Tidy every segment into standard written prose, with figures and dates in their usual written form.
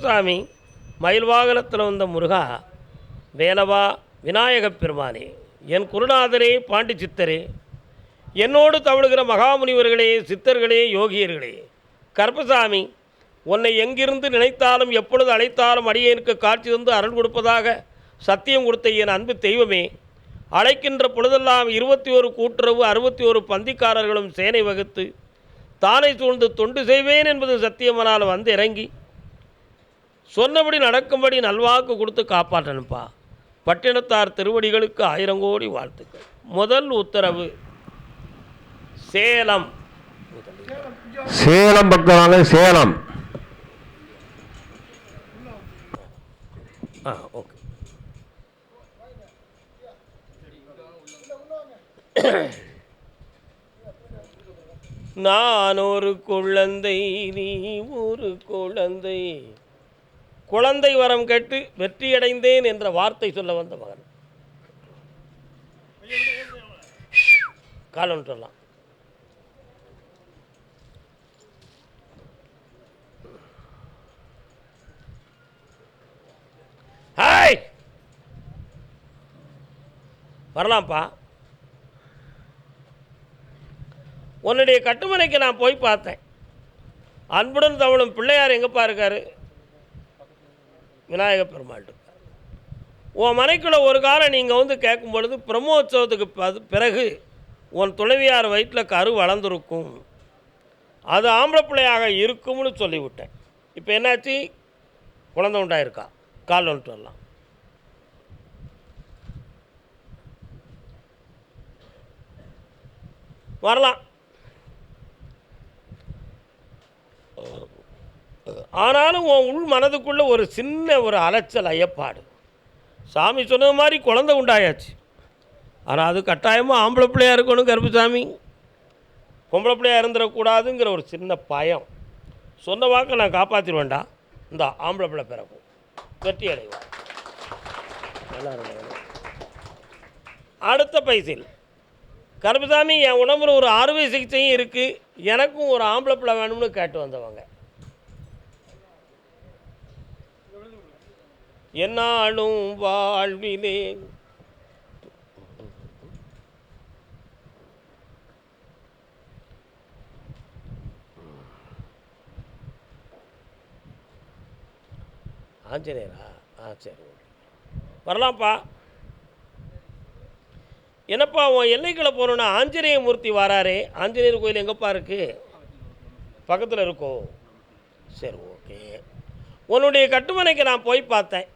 கருப்பசாமி மயில் வாகனத்தில் வந்த முருகா, வேலவா, விநாயகப் பெருமானே, என் குருநாதரே, பாண்டி சித்தரே, என்னோடு தவழுகிற மகாமுனிவர்களே, சித்தர்களே, யோகியர்களே, கருப்பசாமி உன்னை எங்கிருந்து நினைத்தாலும் எப்பொழுது அழைத்தாலும் அடியேனுக்கு காட்சி தந்து அருள் கொடுப்பதாக சத்தியம் கொடுத்த என் அன்பு தெய்வமே, அழைக்கின்ற பொழுதெல்லாம் 21 கூட்டுறவு 61 பந்திக்காரர்களும் சேனை வகுத்து தானை சூழ்ந்து தொண்டு செய்வேன் என்பது சத்தியமனால் வந்து இறங்கி சொன்னபடி நடக்கும்படி நல்வாக்கு கொடுத்து காப்பாற்றணுப்பா. பட்டினத்தார் திருவடிகளுக்கு 1000 கோடி வாழ்த்துக்கள். முதல் உத்தரவு சேலம். சேலம் பக்கமான சேலம். ஓகே. நான் ஒரு குழந்தை, நீ ஒரு குழந்தை, குழந்தை வரம் கேட்டு வெற்றியடைந்தேன் என்ற வார்த்தை சொல்ல வந்த மகன். காலம் சொல்லலாம். ஹாய், வரலாம்ப்பா. உன்னுடைய கட்டுமனைக்கு நான் போய் பார்த்தேன். அன்புடன் தவழும் பிள்ளையார் எங்கப்பா இருக்காரு? விநாயகப் பெருமாள் இருக்கார். உன் மனைக்குள்ள ஒரு காலம் நீங்கள் வந்து கேட்கும் பொழுது பிரம்மோற்சவத்துக்கு பிறகு உன் துணைவியார் வயிற்றில் கரு வளர்ந்துருக்கும், அது ஆம்பளை பிள்ளையாக இருக்கும்னு சொல்லிவிட்டேன். இப்போ என்னாச்சு? குழந்தை உண்டாயிருக்கா? கால் வந்துட்டு வரலாம். வரலாம். ஆனாலும் உன் உள் மனதுக்குள்ளே ஒரு சின்ன ஒரு அலைச்சல், ஐயப்பாடு. சாமி சொன்னது மாதிரி குழந்தை உண்டாயாச்சு. ஆனால் அது கட்டாயமாக ஆம்பளை பிள்ளையாக இருக்கணும். கருப்புசாமி பொம்பளை பிள்ளையாக இருந்துடக்கூடாதுங்கிற ஒரு சின்ன பயம். சொன்ன வாக்கை நான் காப்பாற்றிடுவேன்டா. இந்த ஆம்பளை பிள்ளை பிறக்கும், வெற்றி அடைவார். நல்லா இருக்கும். அடுத்த பைசில் கருப்புசாமி, என் உடம்புல ஒரு அறுவை சிகிச்சையும் இருக்குது, எனக்கும் ஒரு ஆம்பளை பிள்ளை வேணும்னு கேட்டு வந்தவங்க. என்னாலும் வாழ்விலே ஆஞ்சநேயரா? சரி, வரலாம்ப்பா. என்னப்பா உன் எல்லைக்குள்ளே போகணுன்னா ஆஞ்சநேய மூர்த்தி வராரே, ஆஞ்சநேயர் கோயில் எங்கப்பா இருக்குது? பக்கத்தில் இருக்கோ? சரி, ஓகே. உன்னுடைய கட்டுமனைக்கு நான் போய் பார்த்தேன்.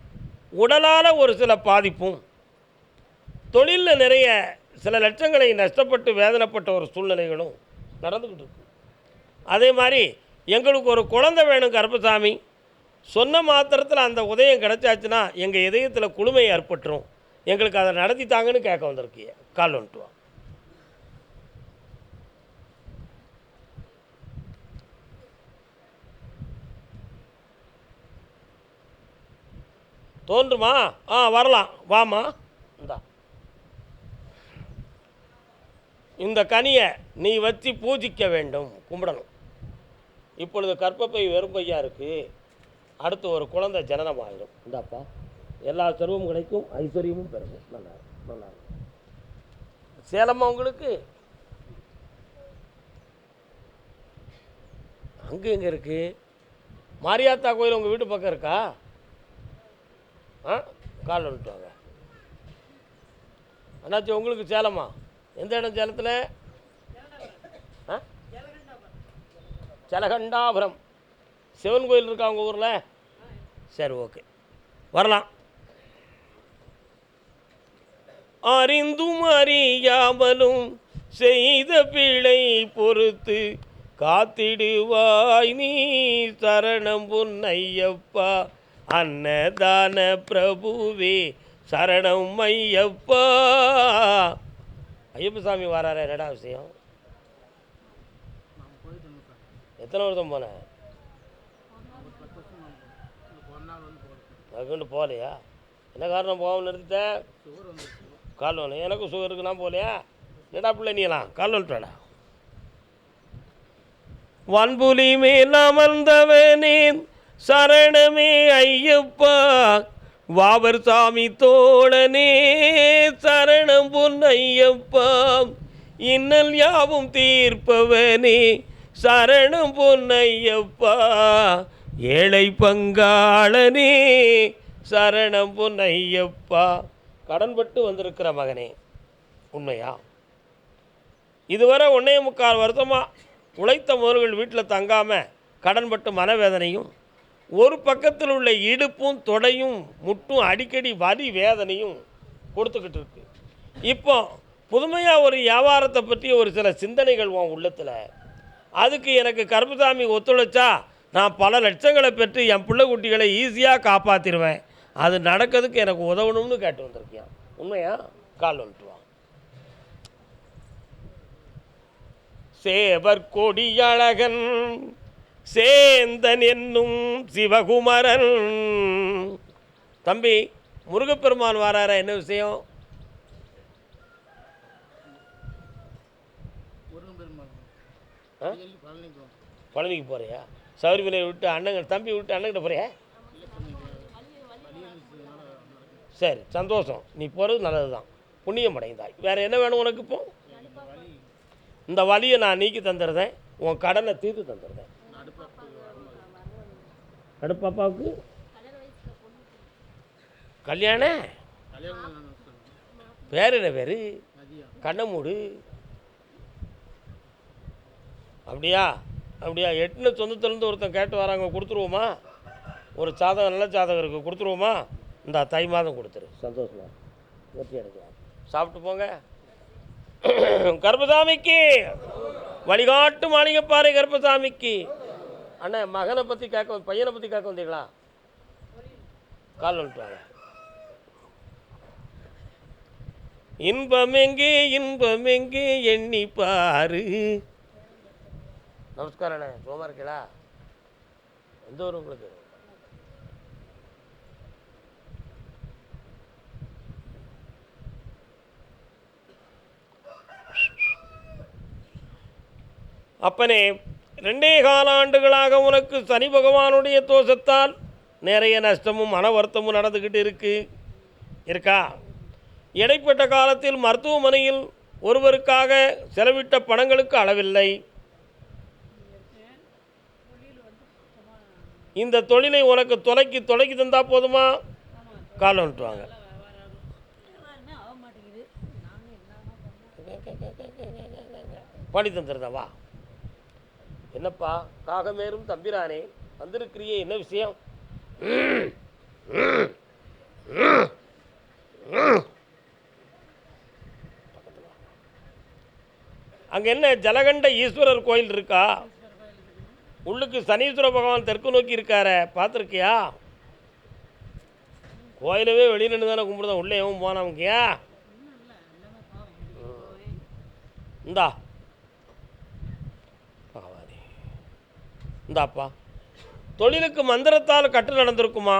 உடலால் ஒரு சில பாதிப்பும், தொழிலில் நிறைய சில லட்சங்களை நஷ்டப்பட்டு வேதனைப்பட்ட ஒரு சூழ்நிலைகளும் நடந்துக்கிட்டு இருக்கு. அதே மாதிரி எங்களுக்கு ஒரு குழந்தை வேணும் கருப்பசாமி. சொன்ன மாத்திரத்தில் அந்த உதயம் கிடச்சாச்சுன்னா எங்கள் இதயத்தில் குளுமை ஏற்பட்டுரும். எங்களுக்கு அதை நடத்தித்தாங்கன்னு கேட்க வந்திருக்கிய. கால் வந்துட்டு வா. தோன்றுமா? வரலாம், வாமா. இந்த கனியை நீ வச்சு பூஜிக்க வேண்டும், கும்பிடணும். இப்பொழுது கற்பப்பை வெறும் பையா இருக்குது. அடுத்து ஒரு குழந்தை ஜனனம் ஆகிடும். இந்தாப்பா, எல்லா செல்வமும் கிடைக்கும், ஐஸ்வர்யமும் பெருகும். நல்லா நல்லா இருக்கும். சேலம்மா உங்களுக்கு அங்கே எங்கே இருக்குது? மாரியாத்தா கோயில் உங்கள் வீட்டு பக்கம் இருக்கா? கால் வந்துட்டு வாங்க. அண்ணாச்சி, உங்களுக்கு சேலமா? எந்த இடம் சேலத்தில்? ஜலகண்டாபுரம் சிவன் கோயில் இருக்கா உங்கள் ஊரில்? சரி, ஓகே, வரலாம். அறிந்தும் அறியாமலும் செய்த பிழை பொறுத்து காத்திடுவாய் நீ, சரணம் பொன்னையப்பா, அன்னதான பிரபுவே சரணம் ஐயப்பா. ஐயப்ப சாமி வராரு, என்னடா விஷயம்? எத்தனை வருஷம் போனேன்? அதுக்கு போகலையா? என்ன காரணம் போகாமல் நிறுத்திட்டேன்? கால் வேணும். எனக்கும் சுகர் இருக்குன்னா போகலையா? என்னடா பிள்ளை நீலாம் கால் வந்துட்டாடா. வன்புலி மேல் அமர்ந்தவனே சரணமே ஐயப்பா வாவர் சாமி தோழனே சரணம் பொன் ஐயப்பா இன்னல் யாவும் தீர்ப்பவனே சரணம் பொன் ஐயப்பா ஏழை பங்காளனே சரணம் பொன் ஐயப்பா. கடன்பட்டு வந்திருக்கிற மகனே, உண்மையா? இதுவரை 1.25 வருஷமாக உழைத்த முதல்கள் வீட்டில் தங்காமல் கடன்பட்டு மனவேதனையும், ஒரு பக்கத்தில் உள்ள இடுப்பும் தொடையும் முட்டும் அடிக்கடி வலி வேதனையும் கொடுத்துக்கிட்டு இருக்கு. இப்போ புதுமையாக ஒரு வியாபாரத்தை பற்றி ஒரு சில சிந்தனைகள் உன் உள்ளத்தில். அதுக்கு எனக்கு கருப்பசாமி ஒத்துழைச்சா நான் பல லட்சங்களை பெற்று என் பிள்ளை குட்டிகளை ஈஸியாக காப்பாற்றிடுவேன். அது நடக்கிறதுக்கு எனக்கு உதவணும்னு கேட்டு வந்திருக்கேன். உண்மையா? கால் வந்துட்டு வா. சேவர் கொடியழகன் சேந்தன் என்னும் சிவகுமரன். தம்பி, முருகப்பெருமான் வராரா? என்ன விஷயம்? பழனிக்கு போறியா? சௌரிமலை விட்டு அண்ணன் தம்பி விட்டு அண்ணங்கிட்ட போறியா? சரி, சந்தோஷம். நீ போகிறது நல்லது தான், புண்ணியம் அடைந்தாய். வேறு என்ன வேணும் உனக்கு? இப்போ இந்த வலியை நான் நீக்கி தந்துடுறேன், உன் கடனை தீர்த்து தந்துடுறேன். அடுப்பாப்பாவுக்கு கல்யாணம் பேர் என்ன பேர்? கண்ணமூடு. அப்படியா? அப்படியா? எட்டுன சொந்தத்துலேருந்து ஒருத்தன் கேட்டு வராங்க, கொடுத்துருவோமா? ஒரு சாதகம், நல்ல சாதகம் இருக்குது, கொடுத்துருவோமா? இந்த தை மாதம் கொடுத்துரு, சந்தோஷமா வெற்றி எடுக்கலாம். சாப்பிட்டு போங்க. கருப்பசாமிக்கு வழிகாட்டு மாளிகைப்பாறை கருப்பசாமிக்கு. அண்ணா, மகனை பற்றி கேட்க, பையனை பற்றி கேட்க வந்தீங்களா? கால் வந்துட்டாங்க. இன்பமெங்கே இன்பமெங்கே எண்ணி பாரு. நமஸ்காரம் அண்ணா, சுகமாக இருக்கீங்களா? எந்த ஊர் உங்களுக்கு? அப்பனே, 2.25 ஆண்டுகளாக உனக்கு சனி பகவானுடைய தோஷத்தால் நிறைய நஷ்டமும் மன வருத்தமும் நடந்துக்கிட்டு இருக்கா. இடைப்பட்ட காலத்தில் மருத்துவமனையில் ஒருவருக்காக செலவிட்ட பணங்களுக்கு அளவில்லை. இந்த தொழிலை உனக்கு தொலைக்கி தந்தா போதுமா? கால் வந்துட்டுவாங்க. பண்ணி தந்துடுறதா? வா. என்னப்பா காகமேரும் தம்பிரானே வந்திருக்கிறியே, என்ன விஷயம்? அங்கே என்ன ஜலகண்ட ஈஸ்வரர் கோயில் இருக்கா? உள்ளுக்கு சனீஸ்வர பகவான் தெற்கு நோக்கி இருக்கார, பார்த்துருக்கியா? கோயிலவே வெளியே நின்று தானே கும்பிடுதான், உள்ளே எவன் போனவங்கயா? இந்தா பகவானே, இந்தாப்பா. தொழிலுக்கு மந்திரத்தால் கட்டு நடந்திருக்குமா,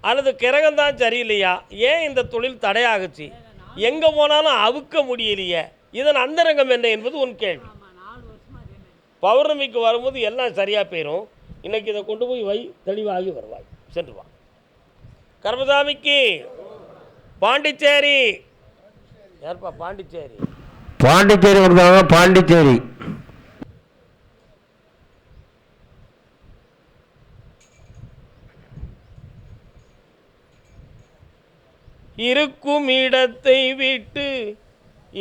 அல்லது கிரகம்தான் சரியில்லையா? ஏன் இந்த தொழில் தடையாகுச்சு? எங்கே போனாலும் அவுக்க முடியலையே, இதன் அந்தரங்கம் என்ன என்பது உன் கேள்வி. பௌர்ணமிக்கு வரும்போது எல்லாம் சரியாக போயிடும். இன்றைக்கி இதை கொண்டு போய் வை, தெளிவாகி வருவாய். சென்று வா. கருப்பசாமிக்கு பாண்டிச்சேரி. யார்ப்பா பாண்டிச்சேரி? பாண்டிச்சேரி கொடுத்தாங்க. பாண்டிச்சேரி இருக்கும் இடத்தை விட்டு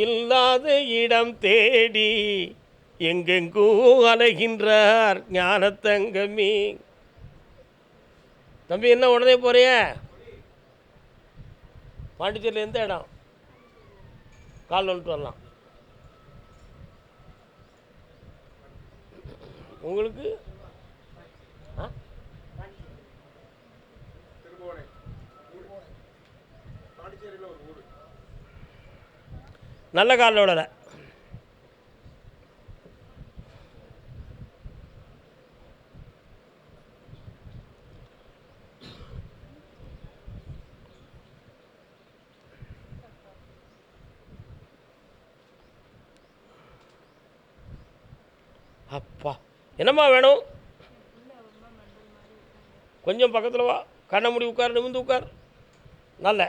இல்லாத இடம் தேடி எங்கெங்கோ அலைகின்றார் ஞானத்தங்கமே. தம்பி, என்ன உடனே போறிய? பாண்டிச்சேரியில் எந்த இடம்? கால் வந்துட்டு வரலாம். உங்களுக்கு நல்ல காலில் விடலை. அப்பா, என்னம்மா வேணும்? கொஞ்சம் பக்கத்தில் வா, கண்ணை மூடி உட்கார், நிமிர்ந்து உட்கார். நல்ல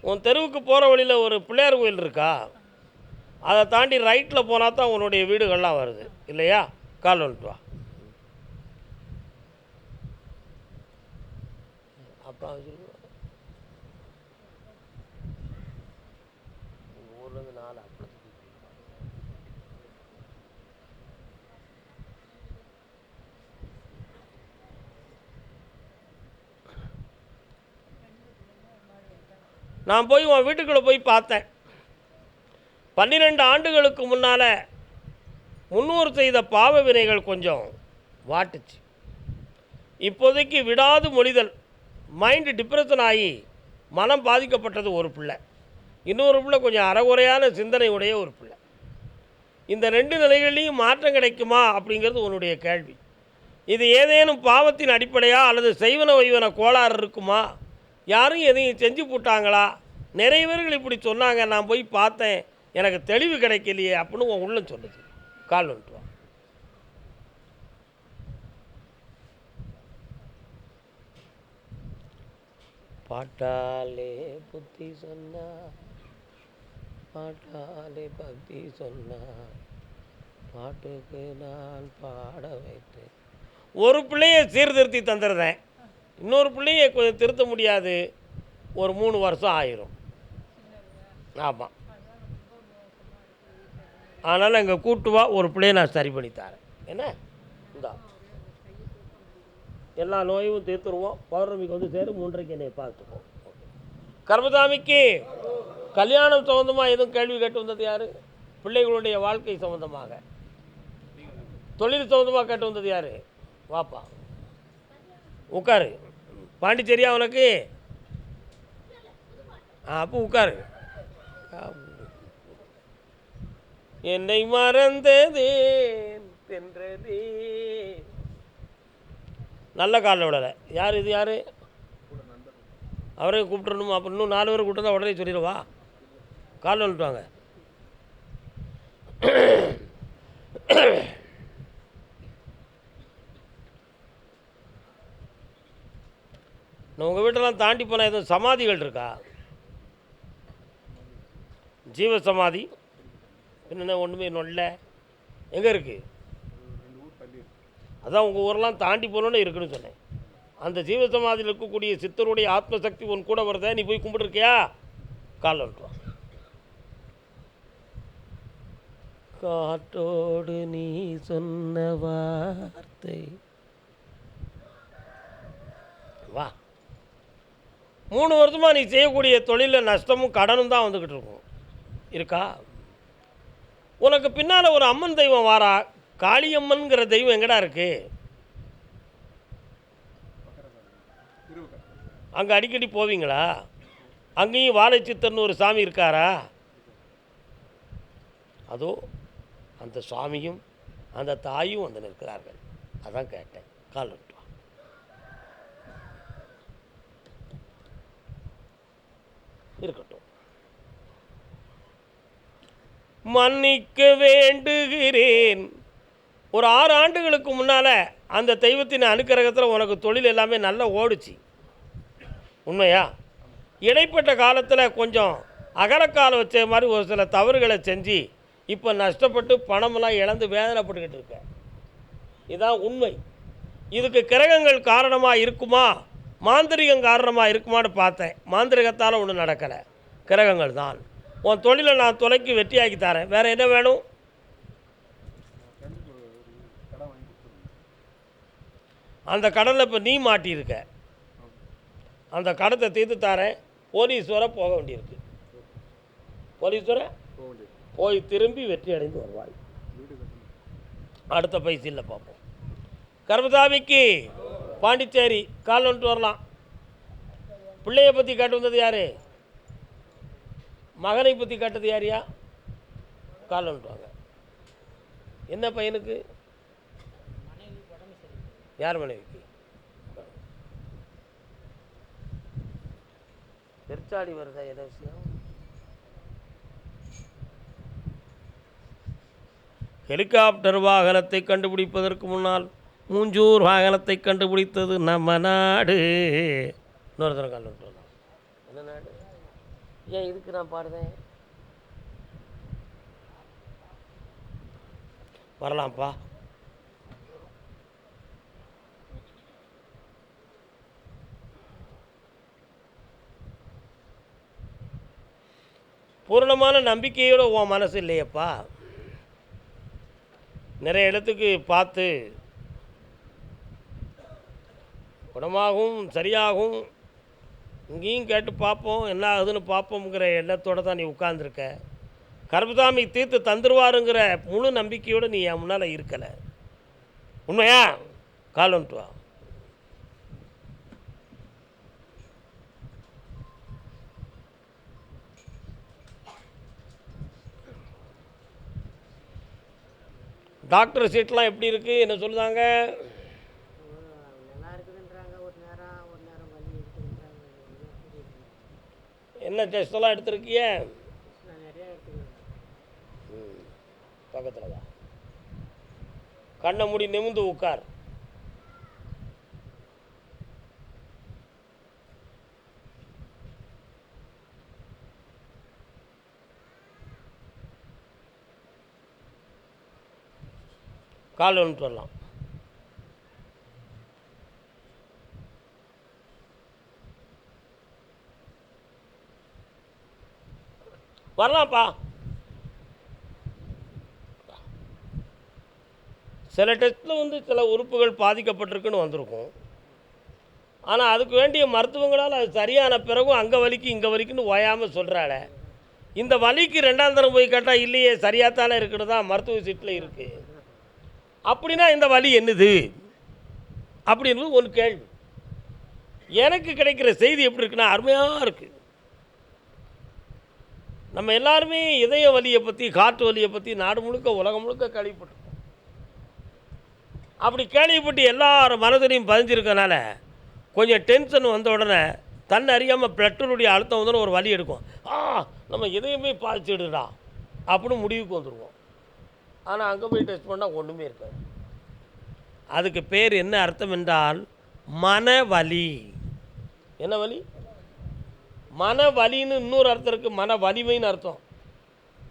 உன் தெருவுக்கு போகிற வழியில் ஒரு பிள்ளையார் கோயில் இருக்கா? அதை தாண்டி ரைட்டில் போனால் தான் உன்னுடைய வீடுகள்லாம் வருது இல்லையா? கால் வந்துட்டு வா. அப்பா ஊர்லேருந்து 4 அப்பளத்துக்கு நான் போய் உன் வீட்டுக்குள்ளே போய் பார்த்தேன். 12 ஆண்டுகளுக்கு முன்னால் முன்னோர் செய்த பாவ வினைகள் கொஞ்சம் வாட்டுச்சு. இப்போதைக்கு விடாது மொழிதல், மைண்டு டிப்ரெஷன் ஆகி மனம் பாதிக்கப்பட்டது ஒரு பிள்ளை. இன்னொரு பிள்ளை கொஞ்சம் அறகுறையான சிந்தனை உடைய ஒரு பிள்ளை. இந்த 2 நிலைகள்லையும் மாற்றம் கிடைக்குமா அப்படிங்கிறது உன்னுடைய கேள்வி. இது ஏதேனும் பாவத்தின் அடிப்படையா அல்லது செய்வன வைவன கோளாறு இருக்குமா? யாரும் எதையும் செஞ்சு போட்டாங்களா? நிறைய பேர்கள் இப்படி சொன்னாங்க, நான் போய் பார்த்தேன், எனக்கு தெளிவு கிடைக்கலையே அப்படின்னு உன் உள்ளம் சொல்லுது. கால் வந்துட்டு வா. பாட்டாலே புத்தி சொன்னா, பாட்டாலே பக்தி சொன்னா, பாட்டுக்கு நான் பாட வைத்தேன். ஒரு பிள்ளையை சீர்திருத்தி தந்துடுறேன், இன்னொரு பிள்ளையை கொஞ்சம் திருத்த முடியாது, ஒரு 3 வருஷம் ஆயிரும். ஆமாம், அதனால் இங்கே கூட்டு வா, ஒரு பிள்ளையை நான் சரி பண்ணி தரேன். என்ன இந்தா எல்லா நோயும் தீர்த்துருவோம். பௌர்ணமிக்கு வந்து சேரு, 3:30 என்னை பார்த்துப்போம். கர்மசாமிக்கு கல்யாணம் சம்மந்தமாக எதுவும் கேள்வி கேட்டு வந்தது யார்? பிள்ளைகளுடைய வாழ்க்கை சம்மந்தமாக, தொழில் சம்மந்தமாக கேட்டு வந்தது யார்? வாப்பா உட்காரு. பாண்டிச்சேரியா உனக்கு? அப்போ உட்காரு. என்னை மறந்ததே தென்றதே. நல்ல காலில் விடலை. யார் இது? யார்? அவரே கூப்பிட்டுருணுமா? அப்போ இன்னும் 4 பேர் கூப்பிட்டு உடனே சொல்லிடுவா. காலில் வந்துட்டுவாங்க. நான் உங்கள் வீட்டெல்லாம் தாண்டி போனால் எதுவும் சமாதிகள் இருக்கா? ஜீவ சமாதி என்னென்ன ஒன்றுமே நொல்ல எங்கே இருக்குது? அதான் உங்கள் ஊரெல்லாம் தாண்டி போகணுன்னு இருக்குன்னு சொன்னேன். அந்த ஜீவ சமாதியில் இருக்கக்கூடிய சித்தருடைய ஆத்மசக்தி உன் கூட வருத, நீ போய் கும்பிட்டுருக்கியா? கால் வந்துட்டு. காற்றோடு நீ சொன்ன வார்த்தை வா. 3 வருஷமாக நீ செய்யக்கூடிய தொழிலில் நஷ்டமும் கடனும் தான் வந்துக்கிட்டு இருக்கும். இருக்கா? உனக்கு பின்னால் ஒரு அம்மன் தெய்வம் வாரா. காளியம்மன்கிற தெய்வம் எங்கடா இருக்கு? அங்கே அடிக்கடி போவீங்களா? அங்கேயும் வாழைச்சித்தர்னு ஒரு சாமி இருக்காரா? அதோ அந்த சுவாமியும் அந்த தாயும் வந்து நிற்கிறார்கள். அதான் கேட்டேன். கால் விட்டு வா. இருக்கட்டும். மன்னிக்க வேண்டுகிறேன். ஒரு 6 ஆண்டுகளுக்கு முன்னால் அந்த தெய்வத்தின் அனுக்கிரகத்தில் உனக்கு தொழில் எல்லாமே நல்லா ஓடிச்சு. உண்மையா? இடைப்பட்ட காலத்தில் கொஞ்சம் அகலக்கால வச்ச மாதிரி ஒரு சில தவறுகளை செஞ்சு இப்போ நஷ்டப்பட்டு பணமெல்லாம் இழந்து வேதனைப்பட்டுக்கிட்டு இருக்க. இதுதான் உண்மை. இதுக்கு கிரகங்கள் காரணமாக இருக்குமா, மாந்திரிகம் காரணமாக இருக்குமான்னு பார்த்தேன். மாந்திரிகத்தால் ஒன்றும் நடக்கலை, கிரகங்கள் தான். உன் தொழிலை நான் தொலைக்கு வெற்றியாக்கி தரேன். வேறு என்ன வேணும்? அந்த கடலில் இப்போ நீ மாட்டியிருக்க. அந்த கடத்தை தீர்த்து தரேன். போலீஸ் வர போக வேண்டியிருக்கு. போலீஸ் வர போய் திரும்பி வெற்றி அடைந்து வருவாய். அடுத்த பைசில் பார்ப்போம். கர்மசாமிக்கு பாண்டிச்சேரி கால் வந்துட்டு வரலாம். பிள்ளையை பற்றி கேட்டு வந்தது யார்? மகனை பற்றி கேட்டது யாரியா? கால் வந்துட்டு வாங்க. என்ன பையனுக்கு? யார் மனைவிக்கு? பெருச்சாடி வருதா? என்ன விஷயம்? ஹெலிகாப்டர் வாகனத்தை கண்டுபிடிப்பதற்கு முன்னால் மூஞ்சூர் வாகனத்தை கண்டுபிடித்தது நம்ம நாடு. இன்னொரு தரம் கண்டுபிடிச்சோம். என்ன நாடு? ஏன் இதுக்கு நான் பாடுதேன்? வரலாம்ப்பா. பூரணமான நம்பிக்கையோடு உன் மனசு இல்லையப்பா. நிறைய இடத்துக்கு பார்த்து குணமாகவும் சரியாகும், இங்கேயும் கேட்டு பார்ப்போம் என்ன ஆகுதுன்னு பார்ப்போங்கிற எண்ணத்தோடு தான் நீ உட்கார்ந்துருக்க. கருப்புசாமி தீர்த்து தந்துருவாருங்கிற முழு நம்பிக்கையோடு நீ என் முன்னால் இருக்கலை. உண்மையா? கால் வந்துட்டு வா. டாக்டர் சீட்லாம் எப்படி இருக்குது? என்ன சொல்லுதாங்க? என்ன டெஸ்டெல்லாம் எடுத்துருக்கிய? பக்கத்தில் தான். கண்ணை மூடி நிமிந்து உட்கார். கால் வந்துட்டு வரலாம். வரலாம்ப்பா. சில டெஸ்ட்டில் வந்து சில உறுப்புகள் பாதிக்கப்பட்டிருக்குன்னு வந்திருக்கும். ஆனால் அதுக்கு வேண்டிய மருத்துவங்களால் அது சரியான பிறகும் அங்கே வலிக்கு இங்கே வலிக்குன்னு ஓயாமல் சொல்கிறாள. இந்த வலிக்கு ரெண்டாம் தரம் போய் கேட்டால் இல்லையே சரியாகத்தானே இருக்குன்னு தான் மருத்துவ சீட்டில் இருக்குது. அப்படின்னா இந்த வலி என்னது அப்படின்னு ஒன்று கேள்வி. எனக்கு கிடைக்கிற செய்தி எப்படி இருக்குன்னா அருமையாக இருக்குது. நம்ம எல்லாருமே இதய வலியை பற்றி, காற்று வலியை பற்றி நாடு முழுக்க உலகம் முழுக்க கேள்விப்பட்டிருக்கோம். அப்படி கேள்விப்பட்டு எல்லார் மனதிலையும் பதிஞ்சிருக்கனால கொஞ்சம் டென்ஷன் வந்த உடனே தன்னை அறியாமல் பிளட்டருடைய அழுத்தம் வந்து ஒரு வலி எடுக்கும். நம்ம இதயமே பாதிச்சுடுடா அப்படின்னு முடிவுக்கு வந்துடுவோம். ஆனால் அங்கே போய் டெஸ்ட் பண்ணால் ஒன்றுமே இருக்காது. அதுக்கு பேர் என்ன அர்த்தம் என்றால் மனவலி. என்ன வலி? மனவலின்னு இன்னொரு அர்த்தம் இருக்குது. மன வலிமைன்னு அர்த்தம்.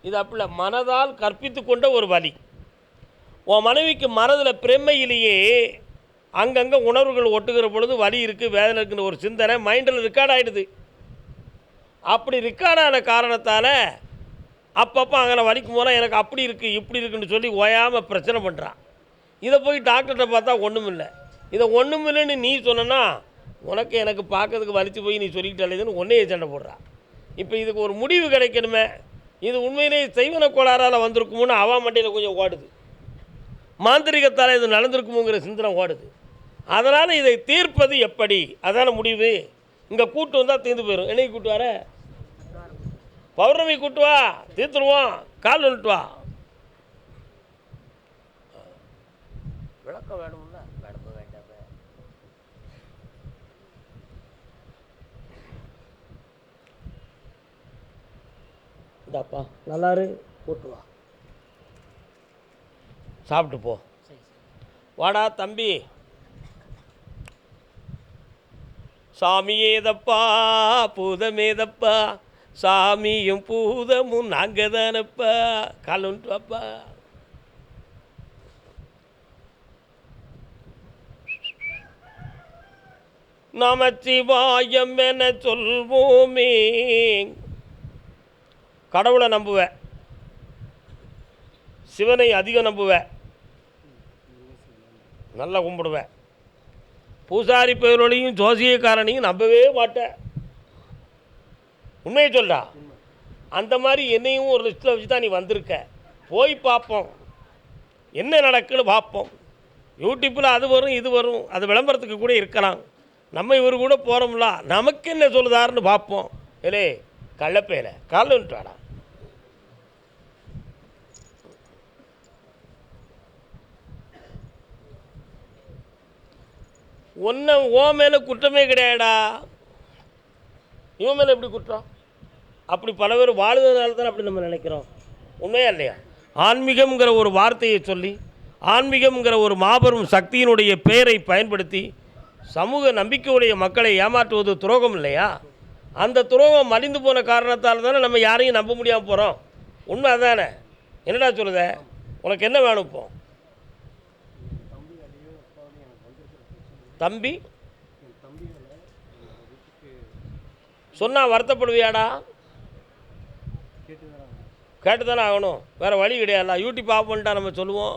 இது அப்படில மனதால் கற்பித்து கொண்ட ஒரு வலி. உன் மனைவிக்கு மனதில் பிரமையிலேயே அங்கங்கே உணர்வுகள் ஒட்டுகிற பொழுது வலி இருக்குது, வேதனை இருக்குன்னு ஒரு சிந்தனை மைண்டில் ரெக்கார்ட் ஆகிடுது. அப்படி ரெக்கார்டான காரணத்தால் அப்பப்போ அங்கே வலிக்கும் போனால் எனக்கு அப்படி இருக்குது இப்படி இருக்குன்னு சொல்லி ஓயாமல் பிரச்சனை பண்ணுறான். இதை போய் டாக்டர்கிட்ட பார்த்தா ஒன்றும் இல்லை. இதை ஒன்றும் இல்லைன்னு நீ சொன்னா உனக்கு எனக்கு பார்க்கறதுக்கு வலித்து போய் நீ சொல்லிக்கிட்டாலேதுன்னு ஒன்றையே சண்டை போடுறான். இப்போ இதுக்கு ஒரு முடிவு கிடைக்கணுமே. இது உண்மையிலேயே செய்வன கோளாறால் வந்திருக்குமோன்னு அவன் மண்டையில் கொஞ்சம் ஓடுது. மாந்திரிகத்தால் இது நடந்திருக்குமோங்கிற சிந்தனை ஓடுது. அதனால் இதை தீர்ப்பது எப்படி? அதான முடிவு. இங்கே கூட்டு வந்தால் தீர்ந்து போயிடும். என்னைக்கு கூட்டு வர? பௌர்ணமி கூட்டு வா, தீர்த்துருவோம். கால் வந்துட்டு வா. விளக்கம் வேணும்ல? வேணும் வேண்டாம். இந்தாப்பா நல்லாரு, கூட்டு வா. சாப்பிட்டு போ. வாடா தம்பி. சாமியேதப்பா பூதமேதப்பா, சாமியும் பூதமும் நாங்கள் தானப்பா. கால் வந்துட்டு வாப்பா. நமச்சிவாயம் என சொல்வோமே. கடவுளை நம்புவேன், சிவனை அதிகம் நம்புவேன், நல்லா கும்பிடுவேன். பூசாரி பேரோடையும் ஜோசியக்காரனையும் நம்பவே மாட்டேன். உண்மையை சொல்றா. அந்த மாதிரி என்னையும் ஒரு லிஸ்ட்டில் வச்சு தான் நீ வந்திருக்க. போய் பார்ப்போம் என்ன நடக்குன்னு பார்ப்போம். யூடியூப்பில் அது வரும் இது வரும், அது விளம்பரத்துக்கு கூட இருக்கலாம். நம்ம இவர் கூட போகிறோம்ல, நமக்கு என்ன சொல்லுதாருன்னு பார்ப்போம். ஏலே கள்ளப்பேல காலன்ட்டு வாடா. ஒன்றை ஓ மேலே குற்றமே கிடையாடா. இவன் மேலே எப்படி குற்றம்? அப்படி பல பேர் வாழ்வதனால தான் அப்படி நம்ம நினைக்கிறோம். உண்மையா இல்லையா? ஆன்மீகம்ங்கிற ஒரு வார்த்தையை சொல்லி ஆன்மீகம்ங்கிற ஒரு மாபெரும் சக்தியினுடைய பெயரை பயன்படுத்தி சமூக நம்பிக்கையுடைய மக்களை ஏமாற்றுவது துரோகம் இல்லையா? அந்த துரோகம் மலிந்து போன காரணத்தால் தானே நம்ம யாரையும் நம்ப முடியாமல் போகிறோம். உண்மை அதானே? என்னடா சொல்லுத? உனக்கு என்ன வேணும் இப்போ? தம்பி சொன்னால் வருத்தப்படுவியாடா? கேட்டு தானே ஆகணும், வேறு வழி கிடையாது. யூடியூப் ஆஃப் பண்ணிட்டா நம்ம சொல்லுவோம்.